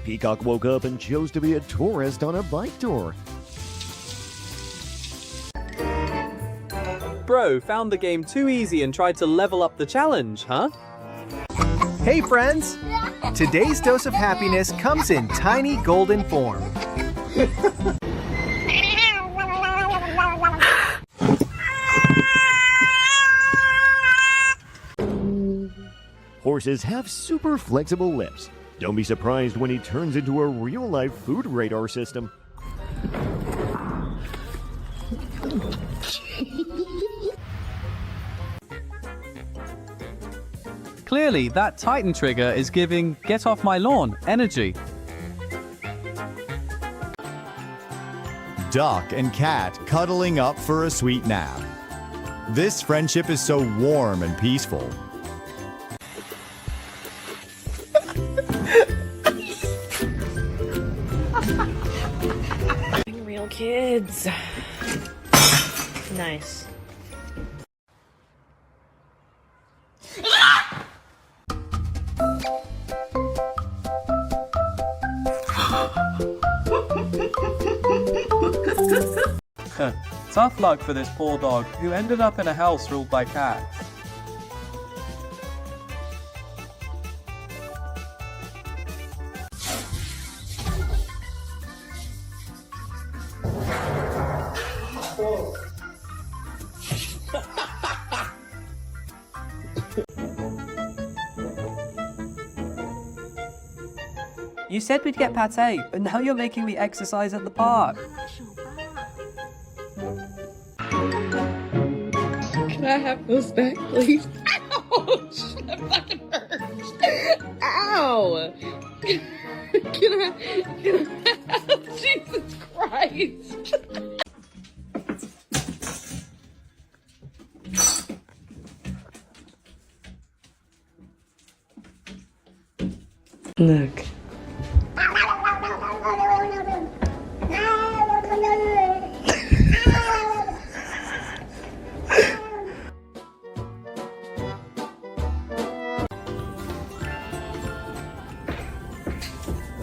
Peacock woke up and chose to be a tourist on a bike tour. Bro found the game too easy and tried to level up the challenge, huh? Hey friends! Today's dose of happiness comes in tiny golden form. Horses have super flexible lips. Don't be surprised when he turns into a real-life food radar system. Clearly, that Titan trigger is giving "get off my lawn" energy. Duck and cat cuddling up for a sweet nap. This friendship is so warm and peaceful. Real kids. Nice. Tough luck for this poor dog who ended up in a house ruled by cats. You said we'd get pate, but now you're making me exercise at the park. Can I have those back, please? Ouch! That fucking hurts. Ow! Can I have? Jesus Christ! Look.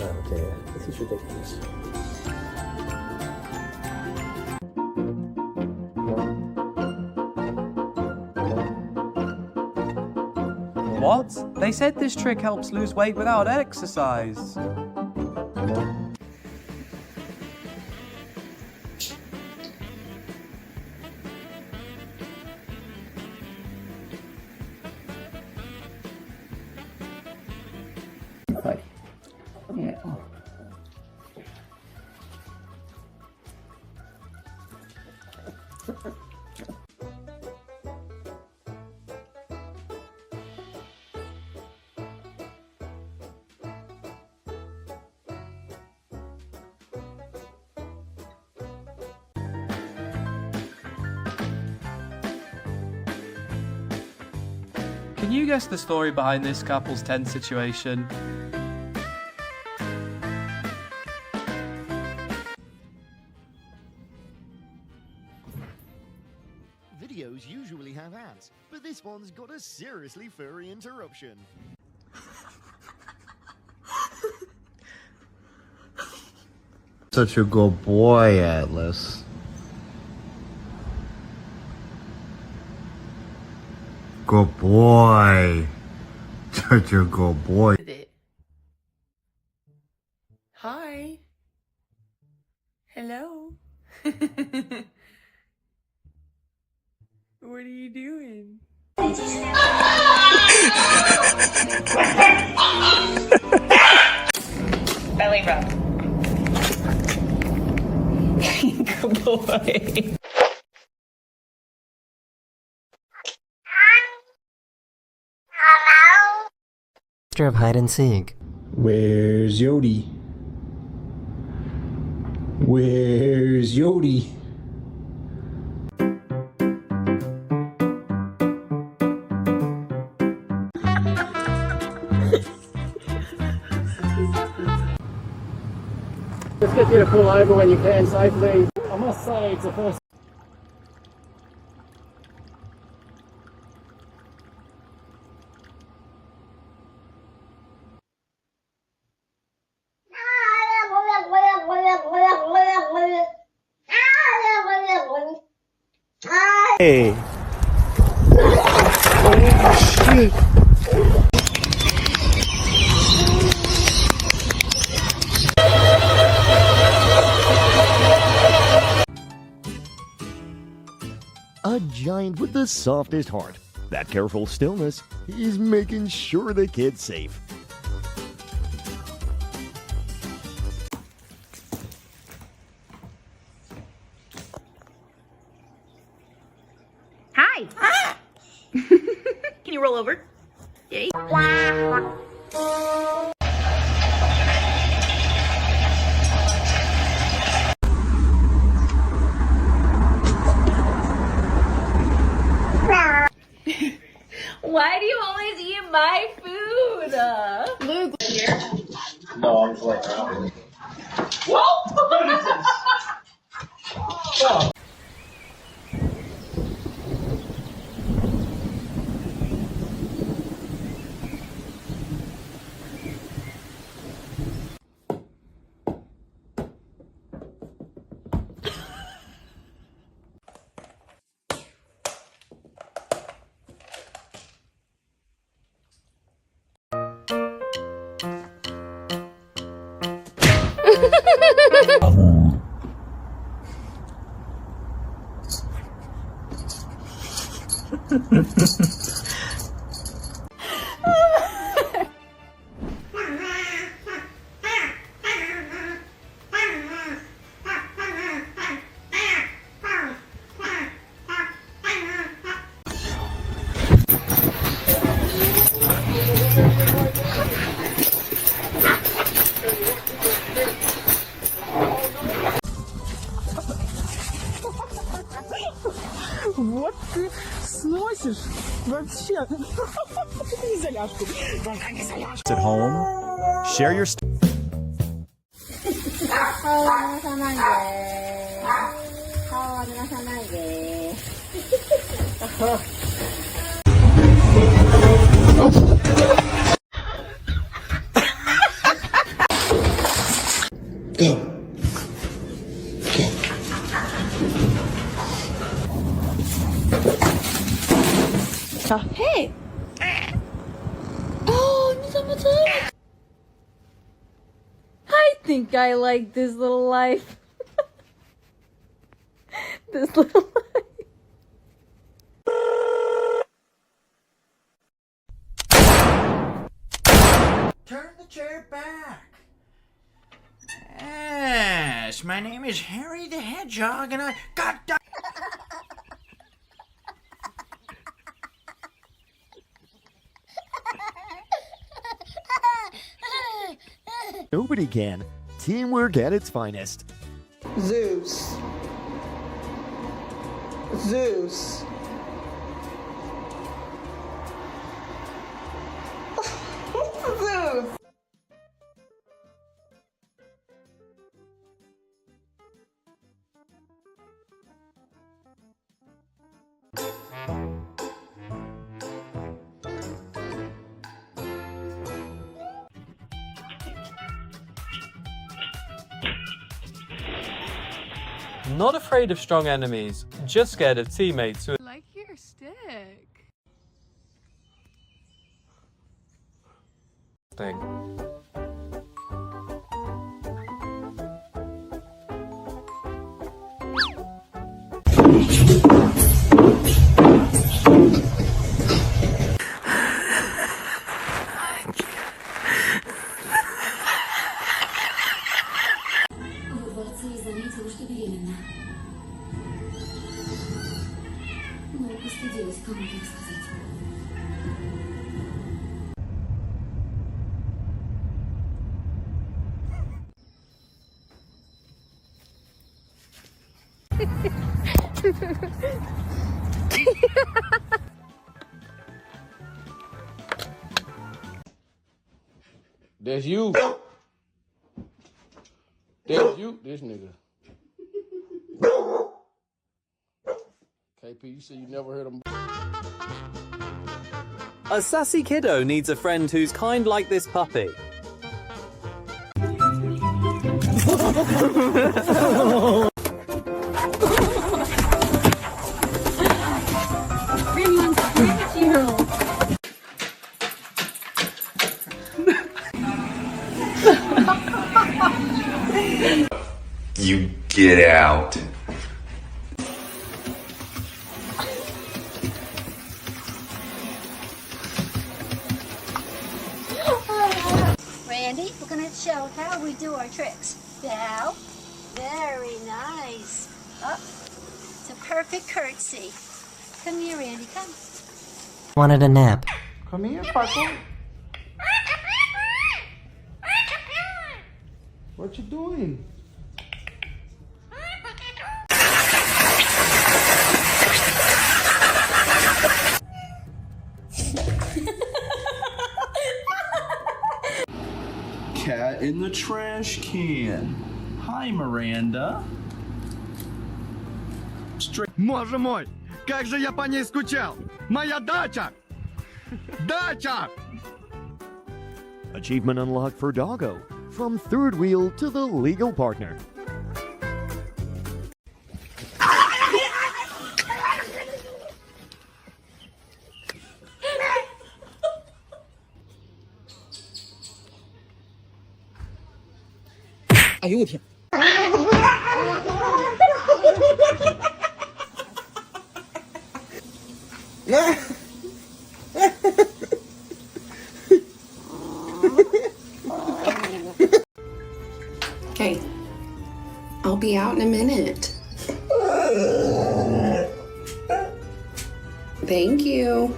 Okay, this is ridiculous. What? They said this trick helps lose weight without exercise. Yeah. Can you guess the story behind this couple's tense situation? Videos usually have ads, but this one's got a seriously furry interruption. Such a good boy, Atlas. Good boy. Such a good boy. Hi. Hello. What are you doing? Belly rub. Good boy. Of hide and seek. Where's Yodi? Where's Yodi? Let's get you to pull over when you can safely. I must say it's the first. Hey. A giant with the softest heart. That careful stillness is making sure the kid's safe. Hi! Can you roll over? Yay. Why do you always eat my food? Luke. No, I'm just like around. Вот ты сносишь вообще. Изоляшку. At home, share your Hey! Oh, I think I like this little life. This little life. Turn the chair back. Yes, my name is Harry the Hedgehog, and I got. Nobody can. Teamwork at its finest. Zeus. Zeus. Zeus. Not afraid of strong enemies, just scared of teammates who Like your stick. thing. That's you. That's you, this nigga. KP, you said you never heard him. A sassy kiddo needs a friend who's kind like this puppy. You get out. Randy, we're gonna show how we do our tricks. Bow. Very nice. Oh, it's a perfect curtsy. Come here, Randy, come. Wanted a nap. Come here, Paco. What you doing? Cat in the trash can. Hi, Miranda. Боже мой, как же я по ней скучал! Моя дача! Дача! Achievement unlocked for Doggo. From third wheel to the legal partner. Okay, I'll be out in a minute. Thank you.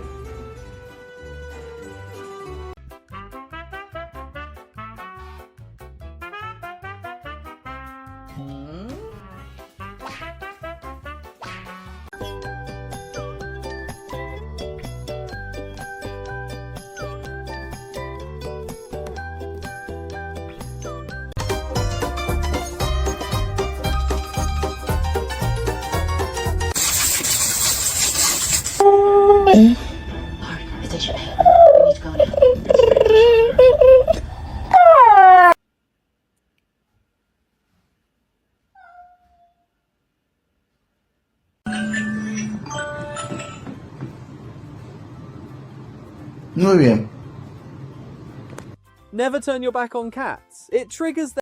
Muy bien. Never turn your back on cats. It triggers the...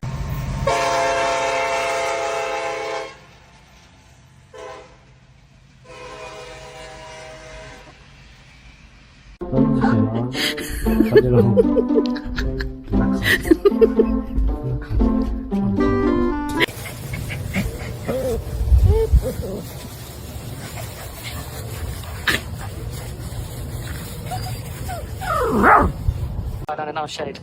I don't know, shade.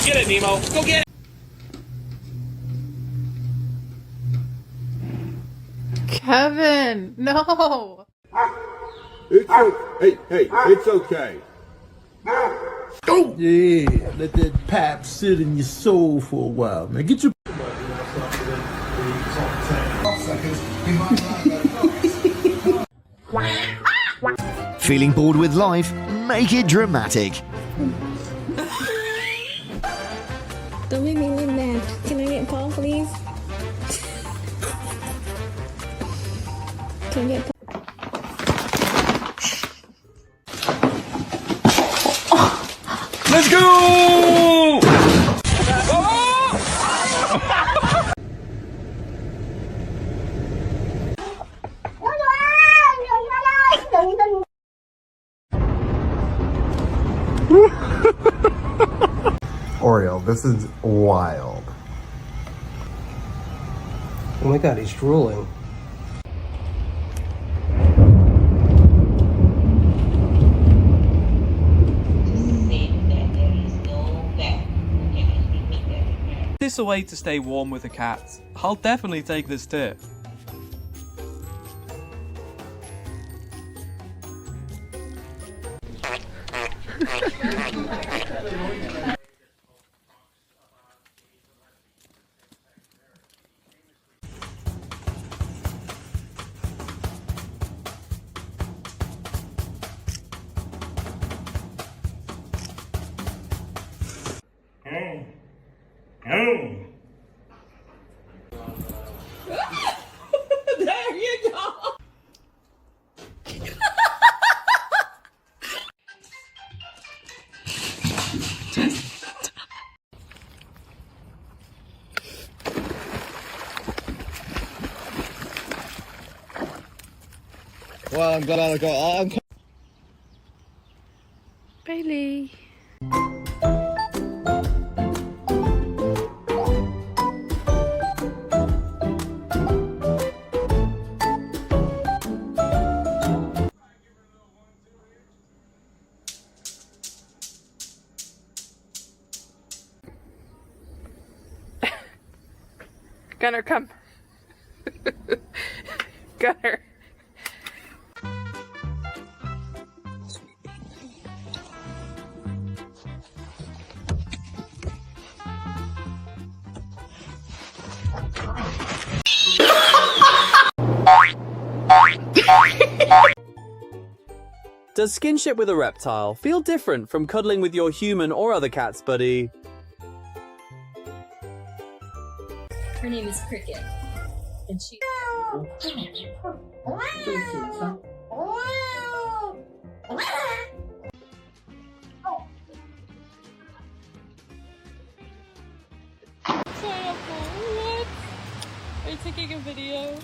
Get it, Nemo. Go get it. Kevin, no. It's okay. Hey, it's okay. Yeah, let that pap sit in your soul for a while, man. Get your... Feeling bored with life? Make it dramatic. Don't make me look mad. Can I get Paul, please? Can I get Paul? Let's go! Oreo, this is wild. Oh my god, he's drooling. This a way to stay warm with a cat. I'll definitely take this tip. Oh. There you go. Well, I'm gonna go. Bailey. Gunner, come. Gunner. Does skinship with a reptile feel different from cuddling with your human or other cat's buddy? Her name is Cricket, and she... Are you taking a video?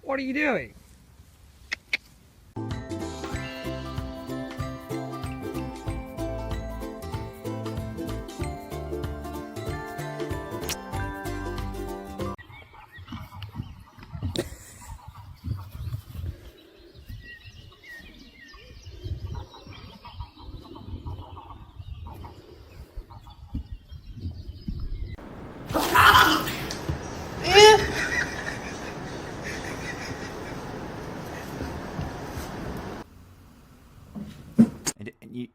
What are you doing?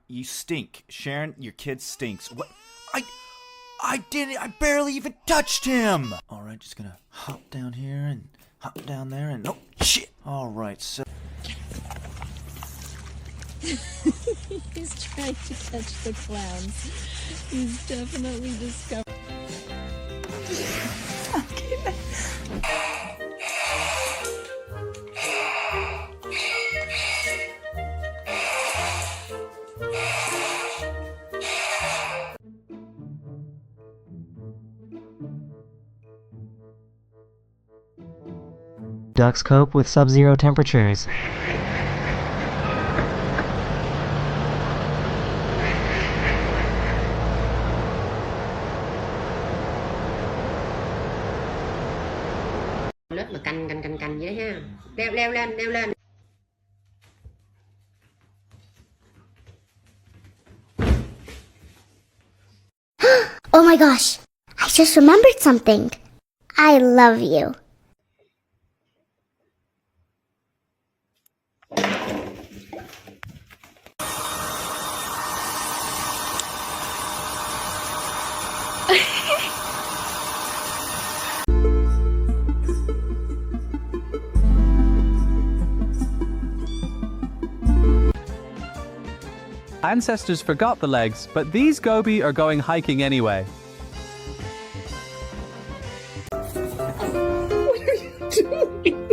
You stink, Sharon. Your kid stinks. What? I didn't. I barely even touched him. All right, just gonna hop down here and hop down there and oh shit. All right, so. He's trying to catch the clowns. He's definitely discovered. Ducks cope with sub-zero temperatures. Lớp mà canh vậy ha. Leo lên. Oh my gosh, I just remembered something. I love you. Ancestors forgot the legs, but these goby are going hiking anyway. What are you doing?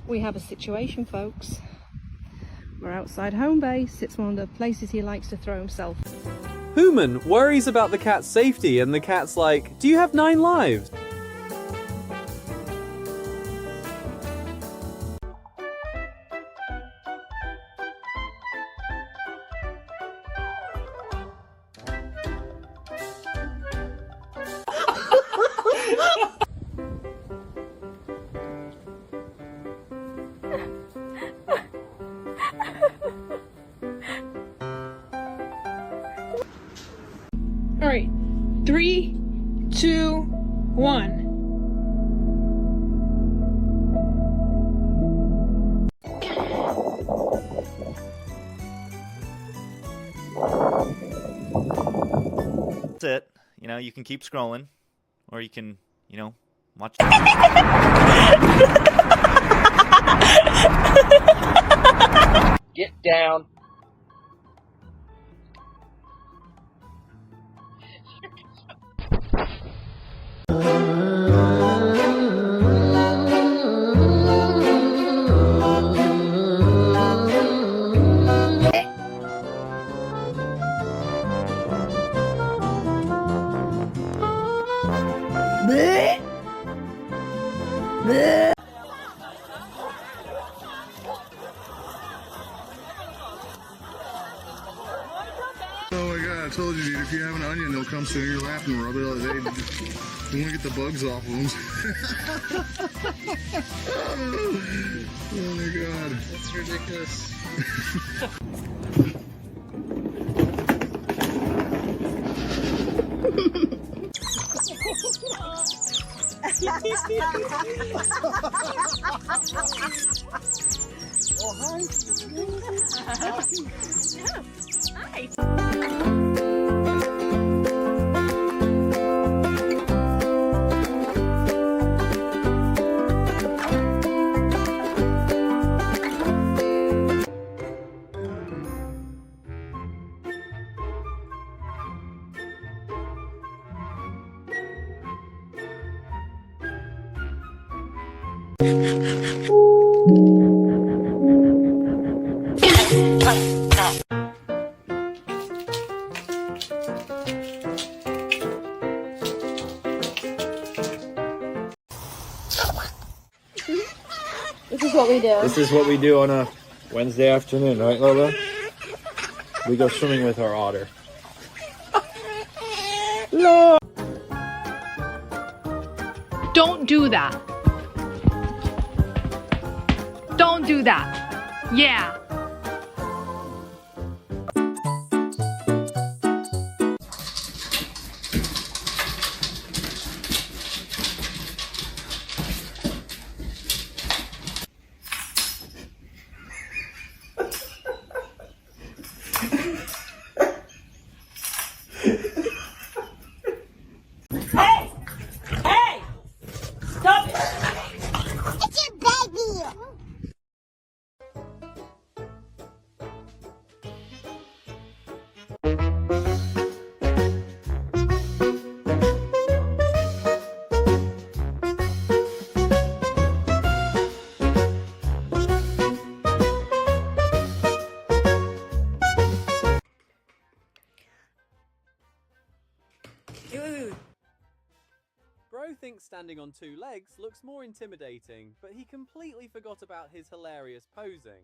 We have a situation, folks. We're outside home base. It's one of the places he likes to throw himself. Human worries about the cat's safety, and the cat's like, "Do you have 9 lives?" 1. That's it. You know, you can keep scrolling, or you can, you know, watch. Get down. Oh my god, I told you, dude, if you have an onion, they'll come sit in your lap and rub it all day. You want to get the bugs off of them. Oh my god. That's ridiculous. Oh, hi. Hi. This is what we do. This is what we do on a Wednesday afternoon, right, Lola? We go swimming with our otter. No. Don't do that. Don't do that. Yeah. Bro thinks standing on 2 legs looks more intimidating, but he completely forgot about his hilarious posing.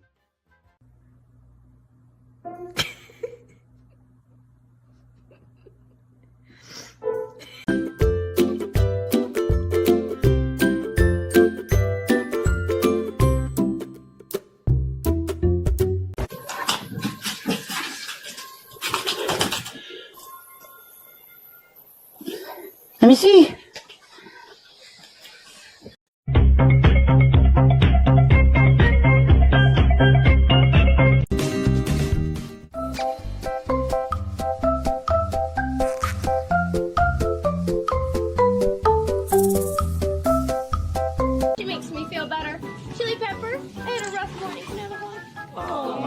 Let me see. She makes me feel better. Chili pepper and a rough morning. Another one. Oh.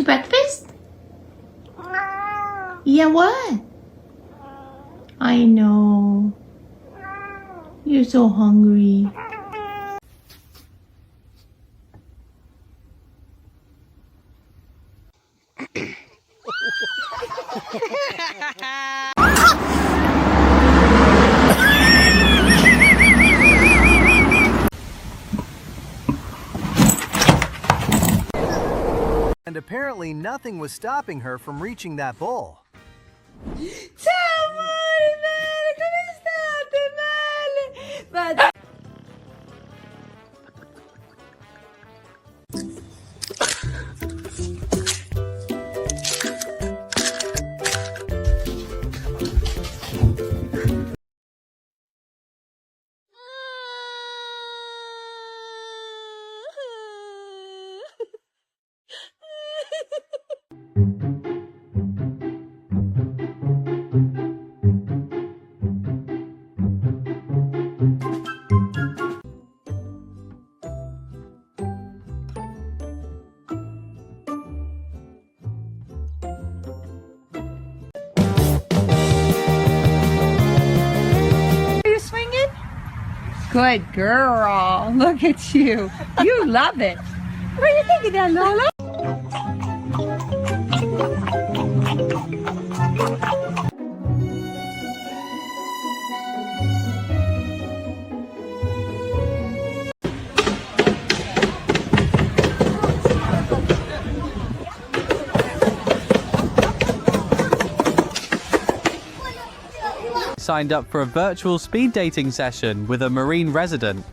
Breakfast? Yeah, what? I know. You're so hungry. And apparently nothing was stopping her from reaching that bowl. Ciao amore, bene, come state? Bene. Vado. Good girl. Look at you. You love it. What do you think of that, Lola? Signed up for a virtual speed dating session with a marine resident.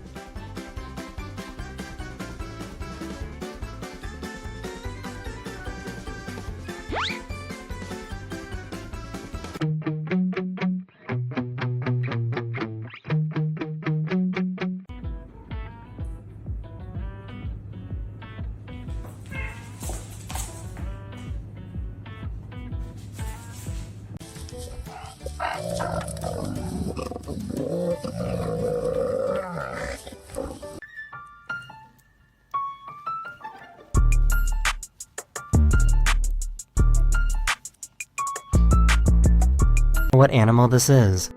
What animal this is.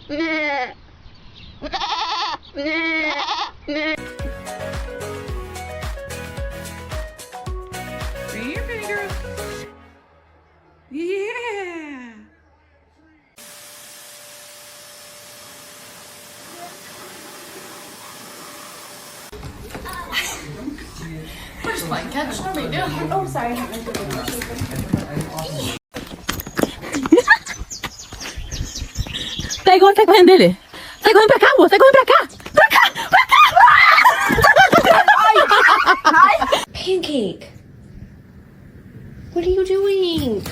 Right here, pretty girl. Yeah. First one, catch. What are we doing? Oh, sorry. Sai correndo dele. Sai correndo pra cá, amor. Sai correndo pra cá. Pra cá, pra cá. Pancake. What are you doing?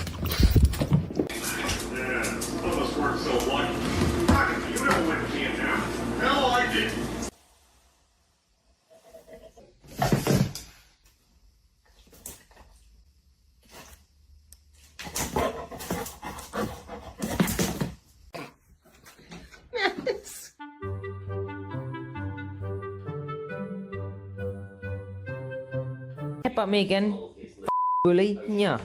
But Megan, bully, yeah.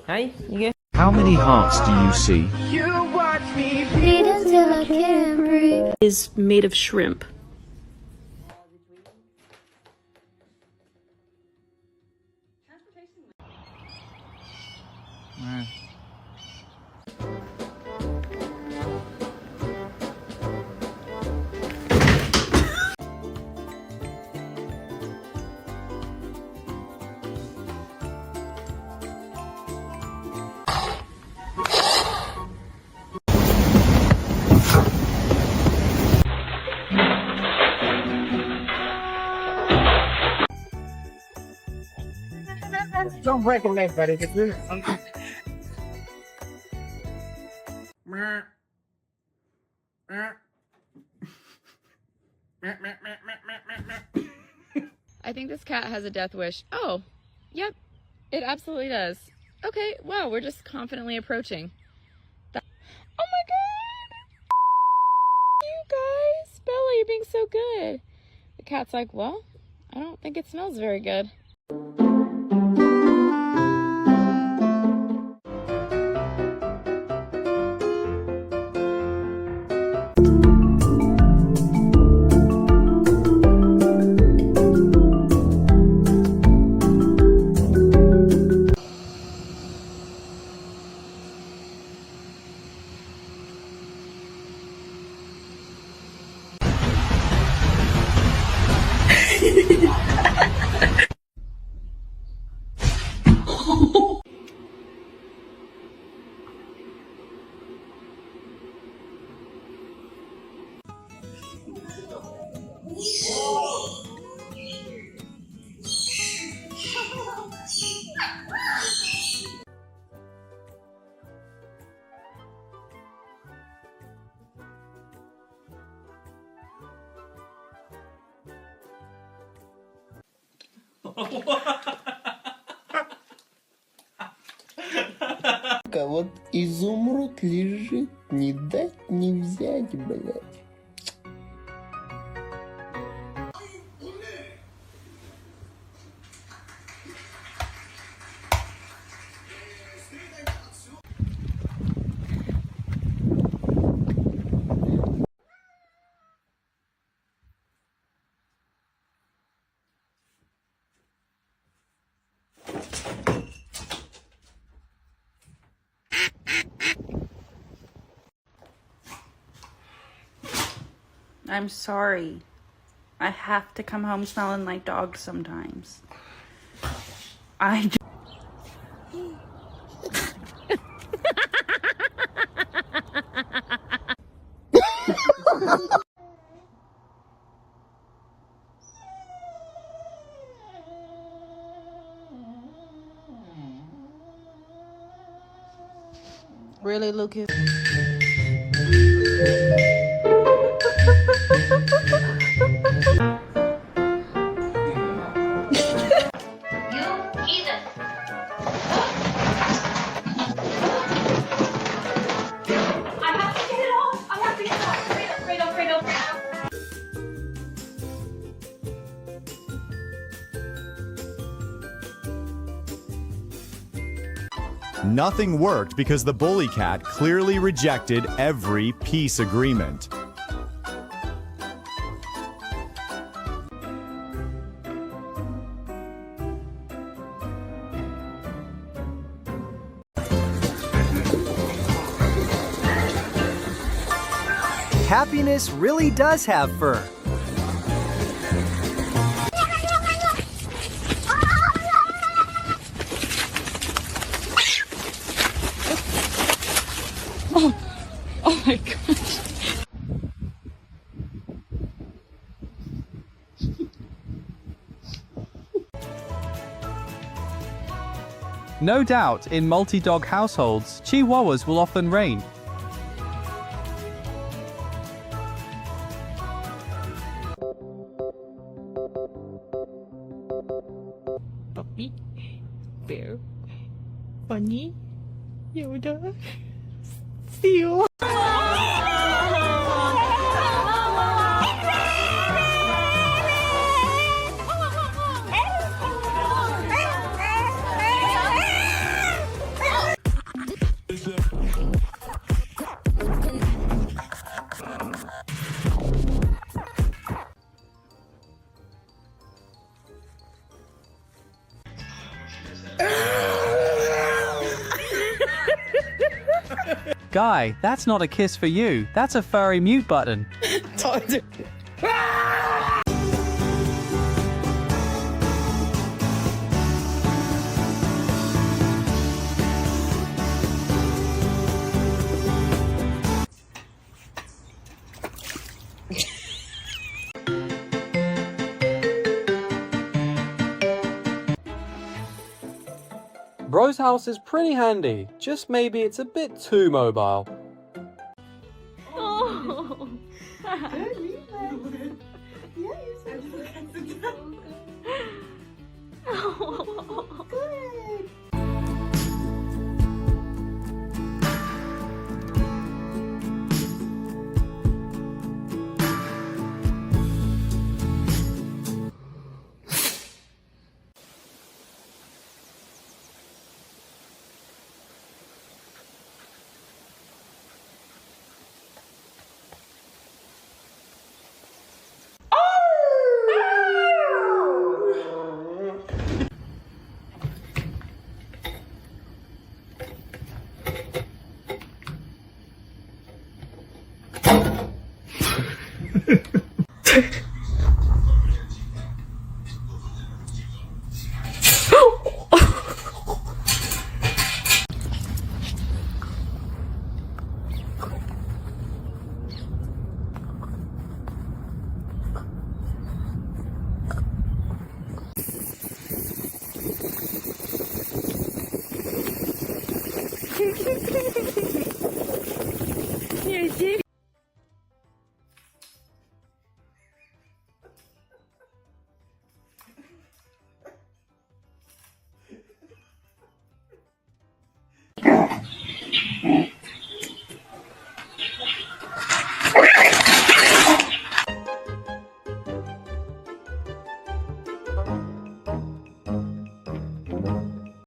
Hey, you get. How many hearts do you see? You watch me Bleed until I can't breathe. Is made of shrimp. Don't break a leg, buddy. I think this cat has a death wish. Oh, yep, it absolutely does. Okay, wow, we're just confidently approaching. Oh my god! You guys! Bella, you're being so good. The cat's like, well, I don't think it smells very good. Вот изумруд лежит, не дать не взять, блядь. I'm sorry. I have to come home smelling like dogs sometimes. Really, Lucas? Nothing worked because the bully cat clearly rejected every peace agreement. Happiness really does have fur. Oh my gosh. No doubt, in multi-dog households, Chihuahuas will often reign. Puppy, bear, bunny, Yoda, seal. Guy, that's not a kiss for you. That's a furry mute button. Bro's house is pretty handy, just maybe it's a bit too mobile. Oh. Good. You're serious.